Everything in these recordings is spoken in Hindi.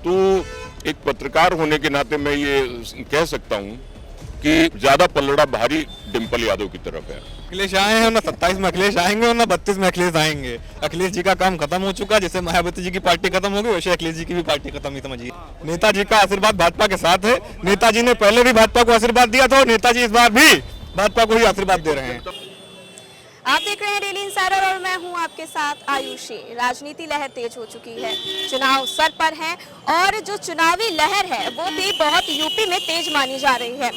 तो एक पत्रकार होने के नाते मैं ये कह सकता हूँ कि ज्यादा पलड़ा भारी डिंपल यादव की तरफ है। अखिलेश आए हैं, ना 27 में अखिलेश आएंगे और ना 32 में अखिलेश आएंगे। अखिलेश जी का काम खत्म हो चुका, जैसे मायावती जी की पार्टी खत्म हो गई वैसे अखिलेश जी की भी पार्टी खत्म ही समझिए। नेताजी का आशीर्वाद भाजपा के साथ है। नेताजी ने पहले भी भाजपा को आशीर्वाद दिया था और नेताजी इस बार भी भाजपा को ही आशीर्वाद दे रहे हैं। आप देख रहे हैं डेली इंसाइडर और मैं हूं आपके साथ आयुषी। राजनीति लहर तेज हो चुकी है, चुनाव सर पर है और जो चुनावी लहर है वो भी बहुत यूपी में तेज मानी जा रही है।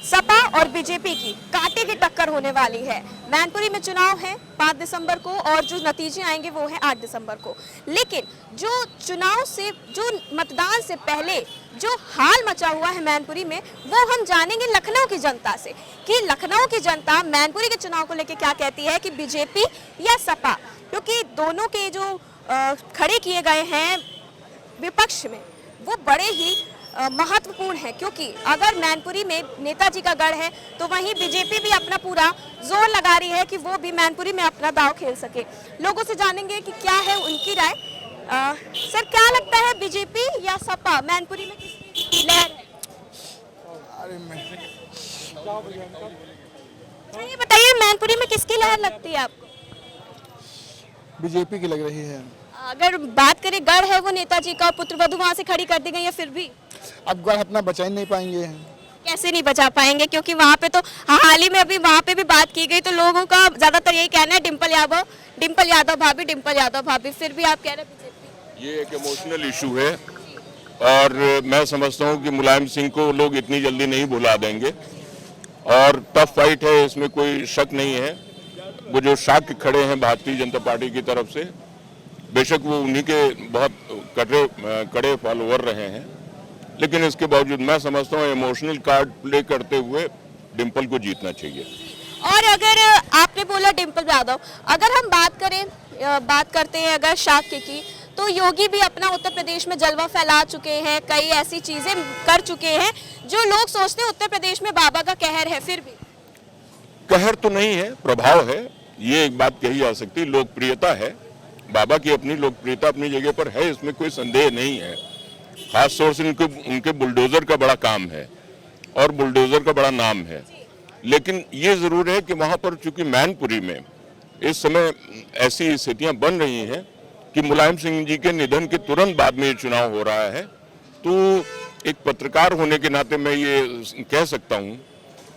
सपा और बीजेपी की कांटे की टक्कर होने वाली है। मैनपुरी में चुनाव है 5 दिसंबर को और जो नतीजे आएंगे वो है 8 दिसंबर को। लेकिन जो चुनाव से जो मतदान से पहले जो हाल मचा हुआ है मैनपुरी में वो हम जानेंगे लखनऊ की जनता से कि लखनऊ की जनता मैनपुरी के चुनाव को लेकर क्या कहती है कि बीजेपी या सपा, क्योंकि दोनों के जो खड़े किए गए हैं विपक्ष में वो बड़े ही महत्वपूर्ण है। क्योंकि अगर मैनपुरी में नेताजी का गढ़ है तो वहीं बीजेपी भी अपना पूरा जोर लगा रही है कि वो भी मैनपुरी में अपना दांव खेल सके। लोगों से जानेंगे कि क्या है उनकी राय। सर क्या लगता है बीजेपी या सपा मैनपुरी में किसकी लहर है? ये बताइए मैनपुरी में किसकी लहर लगती है आपको? बीजेपी की लग रही है। अगर बात करें गढ़ है वो नेताजी का, पुत्रवधू वहां से खड़ी कर दी गई है, फिर भी अब गढ़ अपना बचा ही नहीं पाएंगे। कैसे नहीं बचा पाएंगे? क्योंकि वहाँ पे तो हाल ही में अभी वहाँ पे भी बात की गई तो लोगों का ज्यादातर यही कहना है डिंपल यादव भाभी, डिंपल यादव भाभी। फिर भी आप कह रहे हैं बीजेपी। ये एक इमोशनल इशू है और मैं समझता हूँ कि मुलायम सिंह को लोग इतनी जल्दी नहीं भुला देंगे और टफ फाइट है, इसमें कोई शक नहीं है। वो जो शाक खड़े हैं भारतीय जनता पार्टी की तरफ से, बेशक वो उन्हीं के बहुत कड़े फॉलोवर रहे हैं, लेकिन इसके बावजूद मैं समझता हूँ इमोशनल कार्ड प्ले करते हुए डिंपल को जीतना चाहिए। और अगर आपने बोला डिंपल यादव, अगर हम बात करते हैं अगर शाक्य की, तो योगी भी अपना उत्तर प्रदेश में जलवा फैला चुके हैं, कई ऐसी चीजें कर चुके हैं जो लोग सोचते हैं उत्तर प्रदेश में बाबा का कहर है। फिर भी कहर तो नहीं है, प्रभाव है, ये एक बात कही जा सकती। लोकप्रियता है, बाबा की अपनी लोकप्रियता अपनी जगह पर है, इसमें कोई संदेह नहीं है। खास तौर से उनके बुलडोजर का बड़ा काम है और बुलडोजर का बड़ा नाम है। लेकिन ये जरूर है कि वहां पर चूंकि मैनपुरी में इस समय ऐसी स्थितियां बन रही हैं कि मुलायम सिंह जी के निधन के तुरंत बाद में ये चुनाव हो रहा है, तो एक पत्रकार होने के नाते मैं ये कह सकता हूँ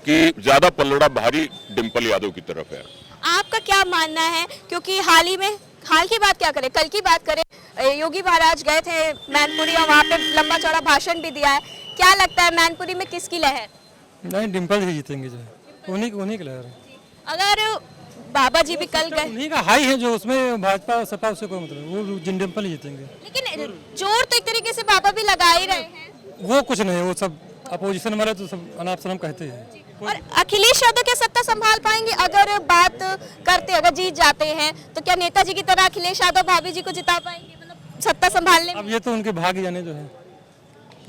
कि ज्यादा पलड़ा भारी डिंपल यादव की तरफ है। आपका क्या मानना है? क्योंकि हाल की बात क्या करें, कल की बात करें, योगी महाराज गए थे मैनपुरी और वहाँ पे लंबा चौड़ा भाषण भी दिया है। क्या लगता है मैनपुरी में किसकी लहर? नहीं, डिंपल ही जीतेंगे, जो है उन्हीं की लहर है। अगर बाबा जी भी कल गए, उन्हीं का हाई है, जो उसमें भाजपा सपा उससे कोई मतलब, वो डिंपल ही जीतेंगे। लेकिन जोर तो एक तरीके से बाबा भी लगा ही रहे हैं। वो कुछ नहीं, वो सब अपोजिशन वाले तो सब अनाप शनाप कहते हैं। और अखिलेश यादव क्या सत्ता संभाल पाएंगे? अगर बात करते अगर जीत जाते हैं तो क्या नेताजी की तरह अखिलेश यादव भाभी जी को जिता पाएंगे, मतलब सत्ता संभालने में? अब ये तो उनके भाग जाने जो है,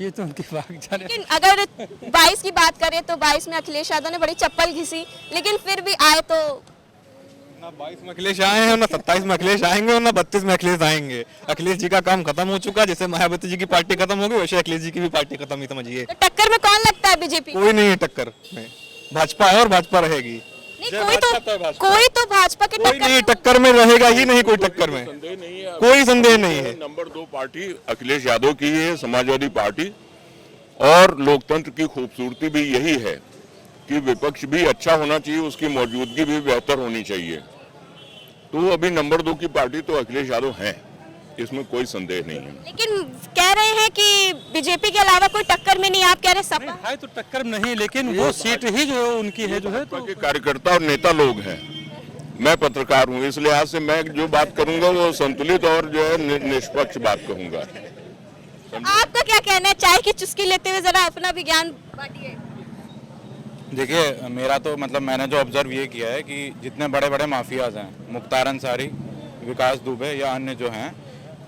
ये तो उनके भाग जाने। लेकिन अगर 22 की बात करें तो 22 में अखिलेश यादव ने बड़ी चप्पल घिसी, लेकिन फिर भी आए तो ना 22 में अखिलेश आए हैं, ना 27 में अखिलेश आएंगे और ना 32 में अखिलेश आएंगे। अखिलेश जी का काम खत्म हो चुका, जैसे मायावती जी की पार्टी खत्म हो गई वैसे अखिलेश जी की भी पार्टी खत्म ही समझिए। तो टक्कर में कौन लगता है बीजेपी? कोई नहीं है टक्कर में, भाजपा है और भाजपा रहेगी। नहीं, कोई तो भाजपा के कोई नहीं टक्कर में रहेगा ही नहीं, कोई टक्कर में कोई संदेह नहीं है। नंबर 2 पार्टी अखिलेश यादव की है, समाजवादी पार्टी, और लोकतंत्र की खूबसूरती भी यही है कि विपक्ष भी अच्छा होना चाहिए, उसकी मौजूदगी भी बेहतर होनी चाहिए। तो अभी नंबर 2 की पार्टी तो अखिलेश यादव हैं, इसमें कोई संदेह नहीं है। लेकिन कह रहे हैं कि बीजेपी के अलावा कोई टक्कर में नहीं, आप कह रहे सपा है तो टक्कर में नहीं, लेकिन वो सीट ही जो उनकी है जो है तो कार्यकर्ता और नेता लोग हैं। मैं पत्रकार हूँ, इस लिहाज से मैं जो बात करूंगा वो संतुलित और जो है निष्पक्ष बात कहूंगा। आपका क्या कहना है? चाय की चुस्की लेते हुए जरा अपना भी ज्ञान बांटिए। देखिए, मेरा तो मतलब मैंने जो ऑब्जर्व ये किया है कि जितने बड़े बड़े माफियाज हैं, मुख्तार अंसारी, विकास दुबे या अन्य जो हैं,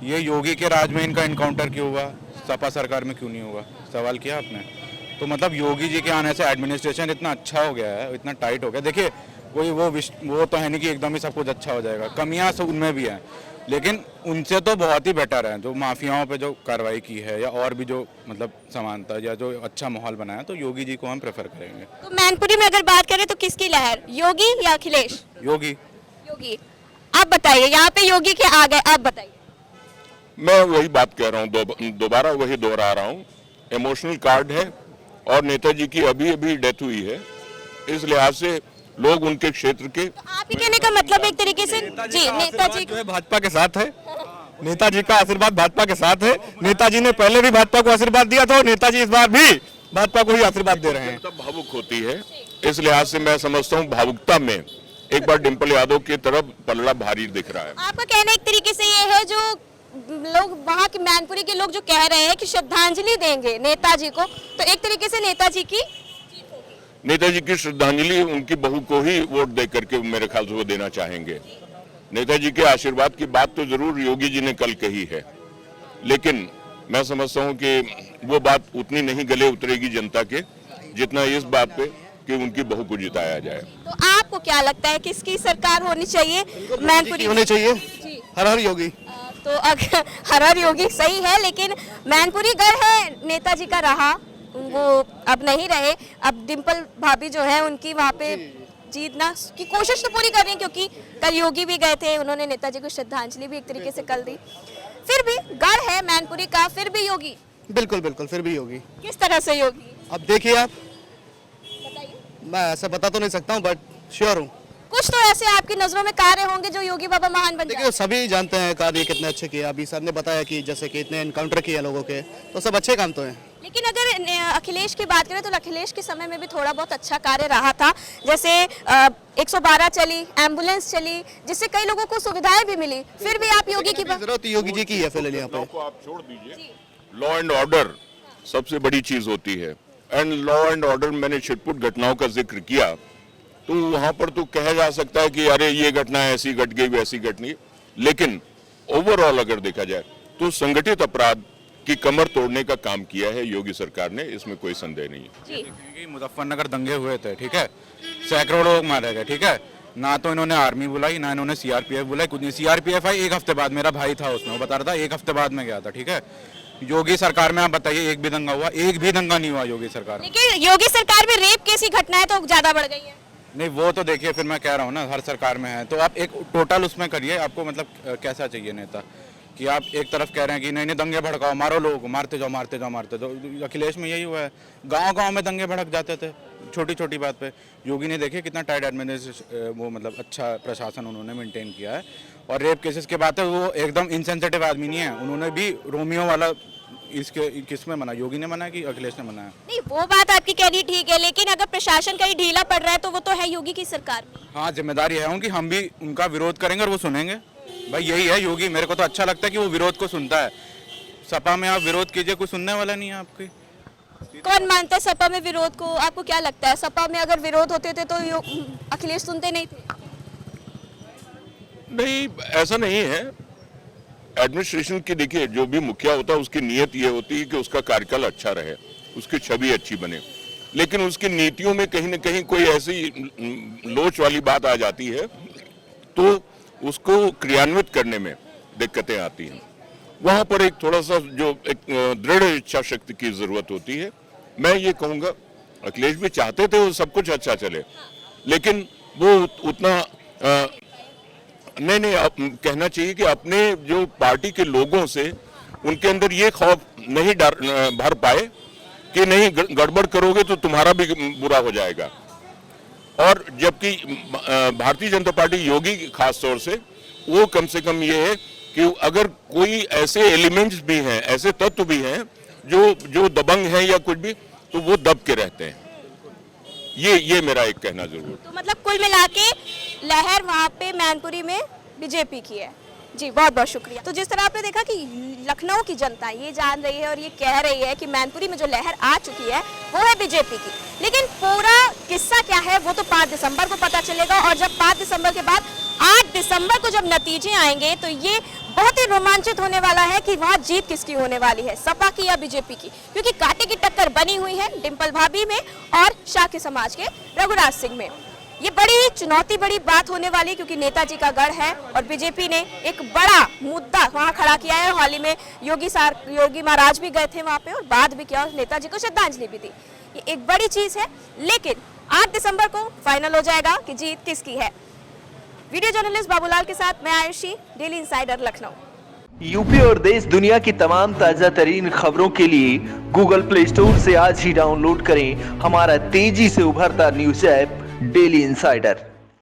ये योगी के राज में इनका इनकाउंटर क्यों हुआ, सपा सरकार में क्यों नहीं हुआ? सवाल किया आपने? तो मतलब योगी जी के आने से एडमिनिस्ट्रेशन इतना अच्छा हो गया है, इतना टाइट हो गया। देखिए, कोई वो तो है नहीं कि एकदम ही सब कुछ अच्छा हो जाएगा, कमियां सब उनमें भी हैं, लेकिन उनसे तो बहुत ही बेटर है। जो माफियाओं पे जो कार्रवाई की है या और भी जो मतलब समानता या जो अच्छा माहौल बनाया, तो योगी जी को हम प्रेफर करेंगे। तो मैनपुरी में अगर बात करें तो किसकी लहर, योगी या अखिलेश? योगी। योगी। आप बताइए, यहाँ पे योगी के आ गए, आप बताइए। मैं वही बात कह रहा हूँ, दोबारा वही दोहरा रहा हूँ, इमोशनल कार्ड है और नेताजी की अभी अभी डेथ हुई है, इस लिहाज से लोग उनके क्षेत्र के। तो आप ही कहने का मतलब एक तरीके से जी नेताजी जो है भाजपा के साथ है, नेताजी का आशीर्वाद भाजपा के साथ है। नेताजी ने पहले भी भाजपा को आशीर्वाद दिया था और नेताजी इस बार भी भाजपा को ही आशीर्वाद दे रहे हैं। तब भावुक होती है, इस लिहाज से मैं समझता हूँ भावुकता में एक बार डिम्पल यादव की तरफ पलड़ा भारी दिख रहा है। आपका कहना एक तरीके से ये है, जो लोग वहाँ की मैनपुरी के लोग जो कह रहे हैं कि श्रद्धांजलि देंगे नेताजी को, तो एक तरीके से नेताजी की श्रद्धांजलि उनकी बहू को ही वोट दे करके मेरे ख्याल से वो देना चाहेंगे। नेताजी के आशीर्वाद की बात तो जरूर योगी जी ने कल कही है, लेकिन मैं समझता हूं कि वो बात उतनी नहीं गले उतरेगी जनता के जितना इस बात पे कि उनकी बहू को जिताया जाए। तो आपको क्या लगता है किसकी सरकार होनी चाहिए मैनपुरी? होने चाहिए हर हर योगी। तो अगर हर हर योगी सही है, लेकिन मैनपुरी गढ़ है नेताजी का रहा, वो अब नहीं रहे। अब डिम्पल भाभी जो है उनकी वहाँ पे जीतना की कोशिश तो पूरी कर रही है, क्योंकि कल योगी भी गए थे, उन्होंने नेताजी को श्रद्धांजलि भी एक तरीके से कल दी। फिर भी गढ़ है मैनपुरी का, फिर भी योगी। बिल्कुल बिल्कुल, फिर भी योगी। किस तरह से योगी? अब देखिए आप, बताइए। मैं ऐसा बता तो नहीं सकता हूँ, बट श्योर हूँ। कुछ तो ऐसे आपकी नजरों में कार्य होंगे जो योगी बाबा महान बन देखिए जाए। सभी जानते हैं कार्य कितने अच्छे किए। अभी सर ने बताया कि जैसे कि इतने एनकाउंटर किए लोगों के, तो सब अच्छे काम तो हैं। लेकिन अगर अखिलेश की बात करें तो अखिलेश के समय में भी थोड़ा बहुत अच्छा कार्य रहा था, जैसे 112 चली, एम्बुलेंस चली, जिससे कई लोगों को सुविधाएं भी मिली। फिर भी आप योगी की बात, जरूरत योगी जी की है फिलहाल यहाँ पे। को आप छोड़ दीजिए, लॉ एंड ऑर्डर सबसे बड़ी चीज होती है, एंड लॉ एंड ऑर्डर मैंने छिटपुट घटनाओं का जिक्र किया, तो वहां पर तो कहा जा सकता है कि अरे ये घटना ऐसी घट गई वैसी घट गई, लेकिन ओवरऑल अगर देखा जाए तो संगठित अपराध की कमर तोड़ने का काम किया है योगी सरकार ने, इसमें कोई संदेह नहीं है। कि मुजफ्फरनगर दंगे हुए थे, ठीक है, सैकड़ों लोग मारे गए, ठीक है, ना तो इन्होंने आर्मी बुलाई, ना इन्होंने सीआरपीएफ बुलाई, कुछ नहीं। सीआरपीएफ आई एक हफ्ते बाद, मेरा भाई था उसमें, वो बता रहा था एक हफ्ते बाद में गया था, ठीक है। योगी सरकार में आप बताइए एक भी दंगा हुआ? एक भी दंगा नहीं हुआ योगी सरकार में। लेकिन योगी सरकार में रेप कैसी घटनाएं तो ज्यादा बढ़ गई है। नहीं, वो तो देखिए, फिर मैं कह रहा हूँ ना, हर सरकार में है, तो आप एक टोटल उसमें करिए। आपको मतलब कैसा चाहिए नेता कि आप एक तरफ कह रहे हैं कि नहीं नहीं दंगे भड़काओ, मारो लोग, मारते जाओ मारते जाओ मारते जाओ। अखिलेश में यही हुआ है, गांव-गांव में दंगे भड़क जाते थे छोटी छोटी बात पे। योगी ने देखिए कितना टाइट एडमिनिस्ट्रेशन, वो मतलब अच्छा प्रशासन उन्होंने मेंटेन किया है। और रेप केसेस की बात है, वो एकदम इनसेंसिटिव आदमी नहीं है, उन्होंने भी रोमियो वाला इसके किसमें मना, योगी ने मना कि अखिलेश ने मना है? नहीं, वो बात आपकी कहनी ठीक है, लेकिन अगर प्रशासन कहीं ढीला पड़ रहा है तो वो तो है योगी की सरकार में। हाँ, जिम्मेदारी है उनकी, हम भी उनका विरोध करेंगे और वो सुनेंगे। भाई यही है योगी, मेरे को तो अच्छा लगता है कि वो विरोध को सुनता है। सपा में आप विरोध कीजिए, कोई सुनने वाला नहीं है आपकी। कौन मानता है सपा में विरोध को? आपको क्या लगता है, सपा में अगर विरोध होते थे तो अखिलेश सुनते नहीं थे? नहीं, ऐसा नहीं है। एडमिनिस्ट्रेशन की देखिए, जो भी मुखिया होता है उसकी नीयत ये होती है कि उसका कार्यकाल अच्छा रहे, उसकी छवि अच्छी बने, लेकिन उसकी नीतियों में कहीं ना कहीं कोई ऐसी लोच वाली बात आ जाती है तो उसको क्रियान्वित करने में दिक्कतें आती हैं। वहां पर एक थोड़ा सा जो एक दृढ़ इच्छा शक्ति की जरूरत होती है। मैं ये कहूँगा अखिलेश भी चाहते थे वो सब कुछ अच्छा चले, लेकिन वो उतना नहीं कहना चाहिए कि अपने जो पार्टी के लोगों से उनके अंदर ये खौफ नहीं भर पाए कि नहीं गड़बड़ करोगे तो तुम्हारा भी बुरा हो जाएगा। और जबकि भारतीय जनता पार्टी योगी खास तौर से वो कम से कम ये है कि अगर कोई ऐसे एलिमेंट्स भी हैं, ऐसे तत्व भी हैं जो दबंग हैं या कुछ भी, तो वो दब के रहते हैं। ये मेरा एक कहना जरूर। तो मतलब कुल मिला के लहर वहाँ पे मैनपुरी में बीजेपी की है। जी बहुत बहुत शुक्रिया। तो जिस तरह आपने देखा कि लखनऊ की जनता ये जान रही है और ये कह रही है कि मैनपुरी में जो लहर आ चुकी है वो है बीजेपी की, लेकिन पूरा किस्सा क्या है वो तो 5 दिसंबर को पता चलेगा। और जब 5 दिसंबर के बाद 8 दिसंबर को जब नतीजे आएंगे तो ये बहुत ही रोमांचित होने वाला है कि वहाँ जीत किसकी होने वाली है, सपा की या बीजेपी की, क्योंकि कांटे की टक्कर बनी हुई है डिम्पल भाभी में और शाक्य समाज के रघुराज सिंह में। ये बड़ी चुनौती, बड़ी बात होने वाली, क्योंकि नेताजी का गढ़ है और बीजेपी ने एक बड़ा मुद्दा वहां खड़ा किया है। हाल ही में योगी महाराज भी गए थे वहां पे और बात भी किया और नेताजी को श्रद्धांजलि भी दी। ये एक बड़ी चीज है, लेकिन 8 दिसंबर को फाइनल हो जाएगा कि जीत किसकी है। वीडियो जर्नलिस्ट बाबूलाल के साथ मैं Ayushi, daily insider, Lucknow. UP और देश दुनिया की तमाम ताजा तरीन खबरों के लिए गूगल प्ले स्टोर से आज ही डाउनलोड करें हमारा तेजी से उभरता न्यूज ऐप डेली इंसाइडर।